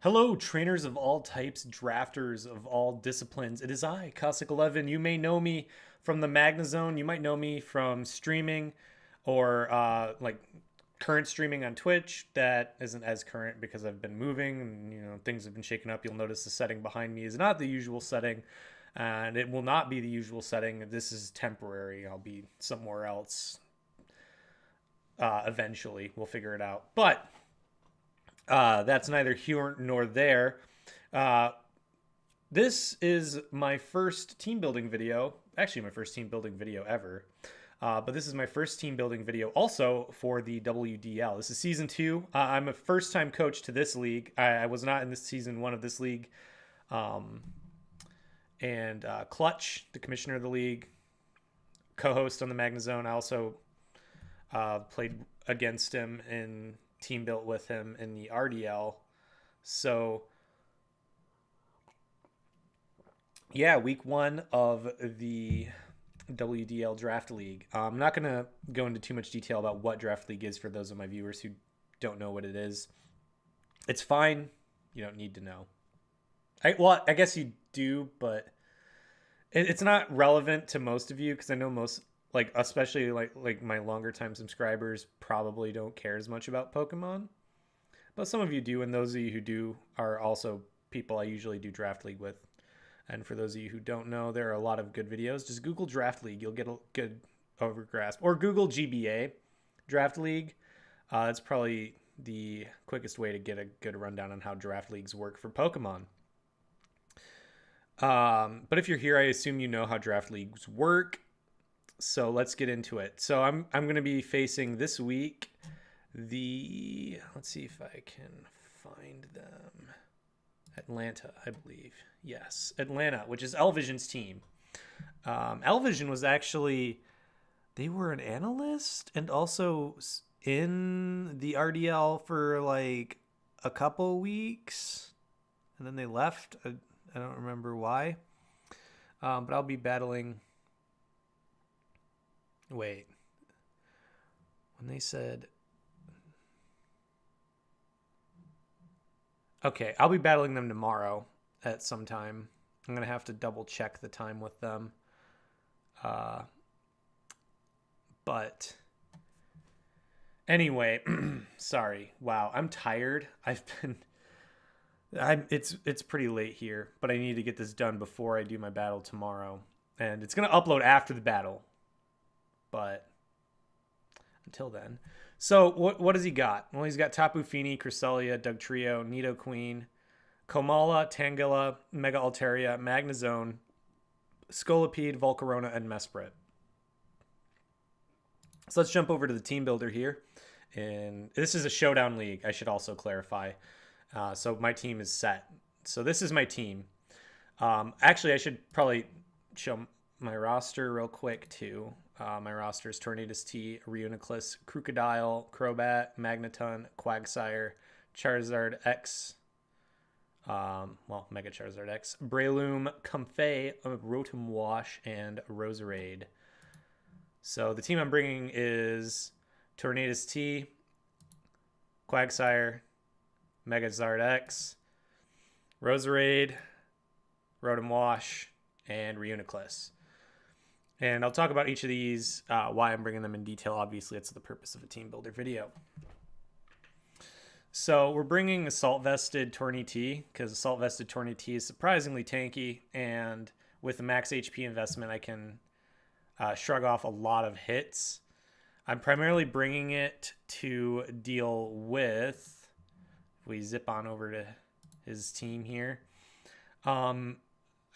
Hello, trainers of all types, drafters of all disciplines. It is I, Cossack11. You may know me from the Magna Zone. You might know me from streaming or like current streaming on Twitch. That isn't as current because I've been moving and things have been shaken up. You'll notice the setting behind me is not the usual setting, and it will not be the usual setting. This is temporary. I'll be somewhere else eventually. We'll figure it out. But that's neither here nor there. Uh, this is my first team building video. Actually, my first team building video ever. But this is my first team building video also for the WDL. This is season 2. I'm a first time coach to this league. I was not in this season 1 of this league. And Clutch, the commissioner of the league, co-host on the Magna Zone. I also played against him in team built with him in the RDL. So yeah, week 1 of the WDL draft league. I'm not going to go into too much detail about what draft league is for those of my viewers who don't know what it is. It's fine. You don't need to know. I guess you do, but it's not relevant to most of you because I know most, like, especially like my longer time subscribers probably don't care as much about Pokemon, but some of you do, and those of you who do are also people I usually do draft league with. And for those of you who don't know, there are a lot of good videos. Just Google draft league, you'll get a good overgrasp, or Google GBA draft league. That's probably the quickest way to get a good rundown on how draft leagues work for Pokemon. But if you're here, I assume you know how draft leagues work. So let's get into it. So I'm going to be facing this week let's see if I can find them. Atlanta, I believe. Yes, Atlanta, which is Lvision's team. Lvision was actually, they were an analyst and also in the RDL for like a couple weeks, and then they left. I don't remember why. But I'll be battling. Wait. When they said. Okay, I'll be battling them tomorrow at some time. I'm going to have to double check the time with them. But anyway, sorry. Wow, I'm tired. It's pretty late here, but I need to get this done before I do my battle tomorrow. And it's going to upload after the battle. But until then. So what has he got? Well, he's got Tapu Fini, Cresselia, Dugtrio, Nidoqueen, Komala, Tangela, Mega Altaria, Magnezone, Scolipede, Volcarona, and Mesprit. So let's jump over to the team builder here. And this is a showdown league, I should also clarify. So my team is set. So this is my team. Actually, I should probably show my roster real quick too. My roster is Tornadus T, Reuniclus, Crocodile, Crobat, Magneton, Quagsire, Charizard X, Mega Charizard X, Breloom, Comfey, Rotom Wash, and Roserade. So the team I'm bringing is Tornadus T, Quagsire, Mega Zard X, Roserade, Rotom Wash, and Reuniclus. And I'll talk about each of these, why I'm bringing them in detail. Obviously, it's the purpose of a team builder video. So we're bringing Assault Vested Tornadus because Assault Vested Tornadus is surprisingly tanky, and with the max HP investment, I can shrug off a lot of hits. I'm primarily bringing it to deal with, if we zip on over to his team here,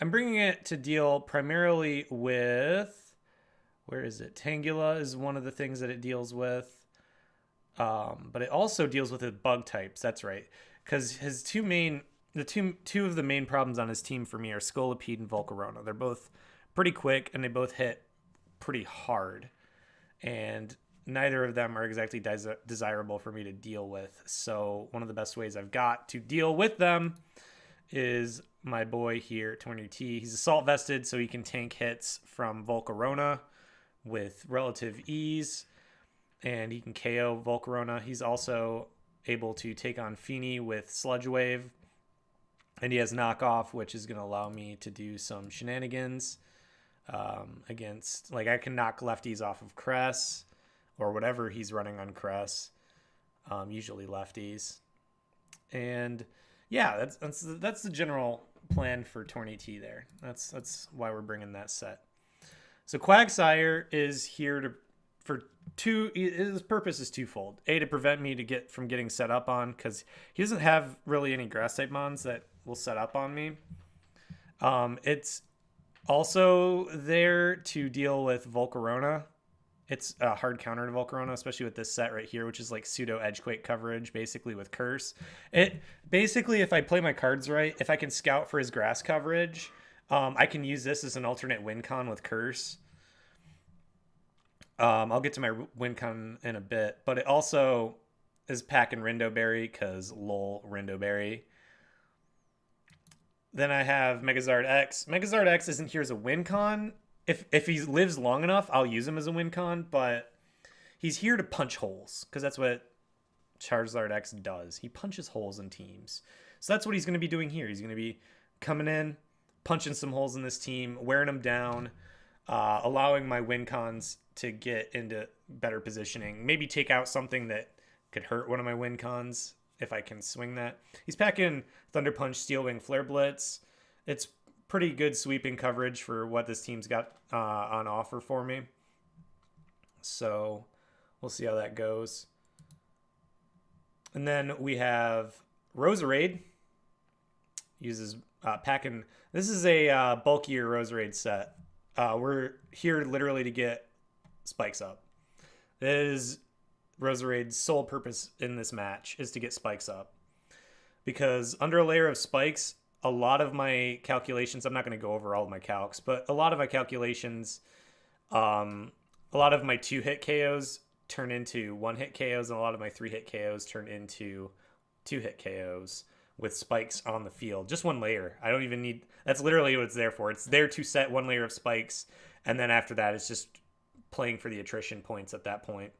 I'm bringing it to deal primarily with, where is it? Tangela is one of the things that it deals with. But it also deals with the bug types. That's right. Because his two of the main problems on his team for me are Scolipede and Volcarona. They're both pretty quick and they both hit pretty hard. And neither of them are exactly desirable for me to deal with. So one of the best ways I've got to deal with them is my boy here, Tornadus. He's Assault Vested, so he can tank hits from Volcarona with relative ease, and he can KO Volcarona. He's also able to take on Fini with Sludge Wave And he has knockoff, which is going to allow me to do some shenanigans against, like, I can knock lefties off of Cress or whatever he's running on Cress, usually lefties. And yeah, that's the general plan for Tourney T there. That's why we're bringing that set. So Quagsire is here his purpose is twofold. A, to prevent me from getting set up on, because he doesn't have really any grass type mons that will set up on me. It's also there to deal with Volcarona. It's a hard counter to Volcarona, especially with this set right here, which is like pseudo Edgequake coverage, basically with Curse. If I play my cards right, if I can scout for his grass coverage, I can use this as an alternate win con with Curse. I'll get to my win con in a bit, but it also is packing Rindoberry because lol Rindoberry. Then I have Megazard X. Megazard X isn't here as a win con. If he lives long enough, I'll use him as a win con, but he's here to punch holes because that's what Charizard X does. He punches holes in teams. So that's what he's going to be doing here. He's going to be coming in, punching some holes in this team, wearing them down, allowing my win cons to get into better positioning. Maybe take out something that could hurt one of my win cons if I can swing that. He's packing Thunder Punch, Steel Wing, Flare Blitz. It's pretty good sweeping coverage for what this team's got on offer for me. So we'll see how that goes. And then we have Roserade. Uses packing. This is a bulkier Roserade set. We're here literally to get spikes up. That is Roserade's sole purpose in this match, is to get spikes up. Because under a layer of spikes, a lot of my calculations, I'm not going to go over all of my calcs, but a lot of my calculations, a lot of my 2-hit KOs turn into 1-hit KOs, and a lot of my 3-hit KOs turn into 2-hit KOs with spikes on the field. Just one layer. I don't even need... That's literally what it's there for. It's there to set one layer of spikes, and then after that, it's just playing for the attrition points at that point.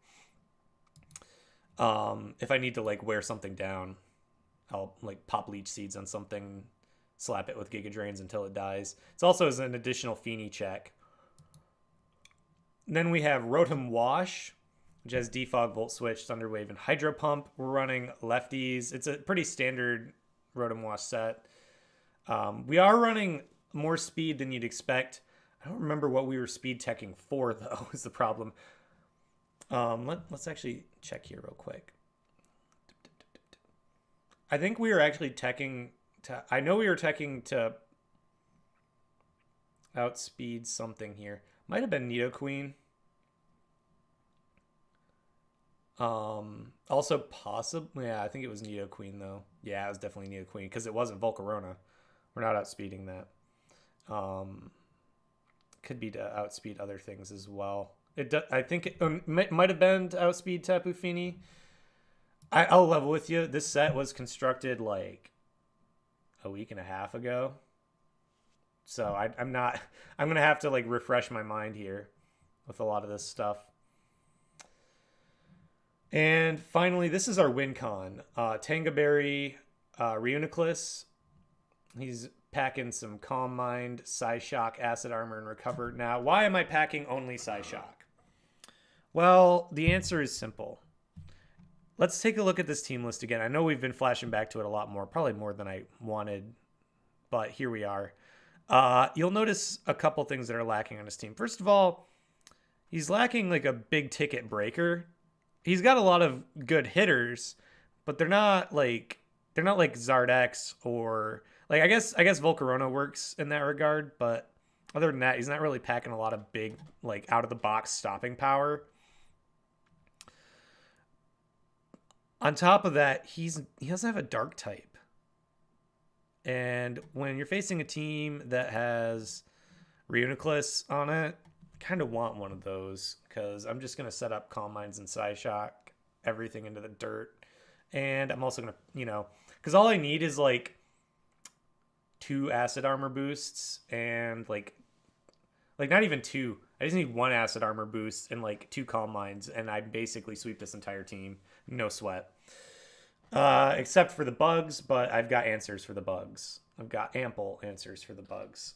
If I need to, like, wear something down, I'll, like, pop Leech Seeds on something, slap it with Giga Drains until it dies. It's also as an additional Feeny check. And then we have Rotom Wash, which has Defog, Volt Switch, Thunder Wave, and Hydro Pump. We're running lefties. It's a pretty standard Rotom Wash set. We are running more speed than you'd expect. I don't remember what we were speed teching for, though, is the problem. Let's actually check here real quick. I think we were actually teching to... I know we were teching to outspeed something here. Might have been Nidoqueen. Also possibly... Yeah, I think it was Nidoqueen, though. Yeah, it was definitely Nidoqueen, because it wasn't Volcarona. We're not outspeeding that. Could be to outspeed other things as well. I think it might have been to outspeed Tapu Fini. I'll level with you. This set was constructed like a week and a half ago. So I'm going to have to like refresh my mind here with a lot of this stuff. And finally, this is our win con. Tangaberry, Reuniclus. He's packing some Calm Mind, Psyshock, Acid Armor, and Recover. Now, why am I packing only Psyshock? Well, the answer is simple. Let's take a look at this team list again. I know we've been flashing back to it a lot more, probably more than I wanted, but here we are. You'll notice a couple things that are lacking on his team. First of all, he's lacking like a big ticket breaker. He's got a lot of good hitters, but they're not like Zardex or like I guess Volcarona works in that regard, but other than that, he's not really packing a lot of big like out of the box stopping power. On top of that, he doesn't have a dark type. And when you're facing a team that has Reuniclus on it, I kind of want one of those because I'm just going to set up Calm Minds and Psyshock, everything into the dirt. And I'm also going to, because all I need is like 2 Acid Armor boosts and like not even 2. I just need 1 Acid Armor boost and like 2 Calm Minds, and I basically sweep this entire team. No sweat. Except for the bugs, but I've got answers for the bugs. I've got ample answers for the bugs.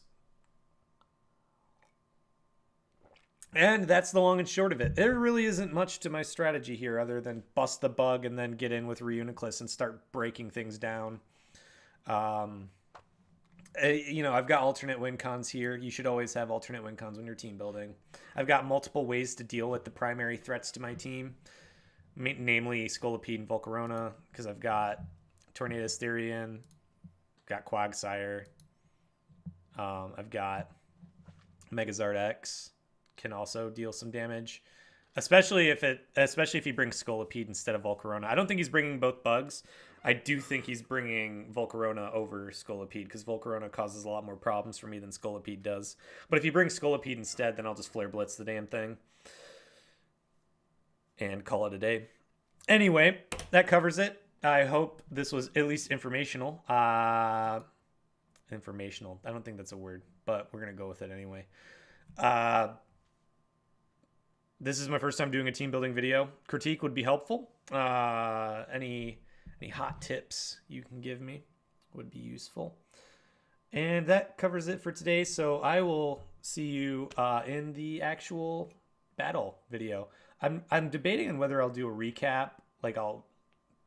And that's the long and short of it. There really isn't much to my strategy here other than bust the bug and then get in with Reuniclus and start breaking things down. I've got alternate win cons here. You should always have alternate win cons when you're team building. I've got multiple ways to deal with the primary threats to my team, namely Scolipede and Volcarona, because I've got Tornadus Therian, got Quagsire, I've got Megazard X, can also deal some damage, especially if he brings Scolipede instead of Volcarona. I don't think he's bringing both bugs. I do think he's bringing Volcarona over Scolipede because Volcarona causes a lot more problems for me than Scolipede does. But if he brings Scolipede instead, then I'll just Flare Blitz the damn thing and call it a day. Anyway, that covers it. I hope this was at least informational. Informational. I don't think that's a word, but we're going to go with it anyway. This is my first time doing a team building video. Critique would be helpful. Any hot tips you can give me would be useful. And that covers it for today. So I will see you in the actual battle video. I'm debating on whether I'll do a recap. Like I'll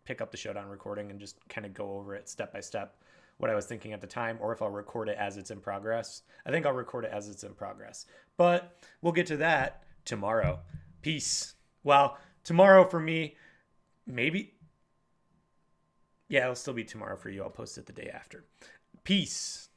pick up the Showdown recording and just kind of go over it step by step, what I was thinking at the time, or if I'll record it as it's in progress. I think I'll record it as it's in progress. But we'll get to that tomorrow. Peace. Well, tomorrow for me, maybe. Yeah, it'll still be tomorrow for you. I'll post it the day after. Peace.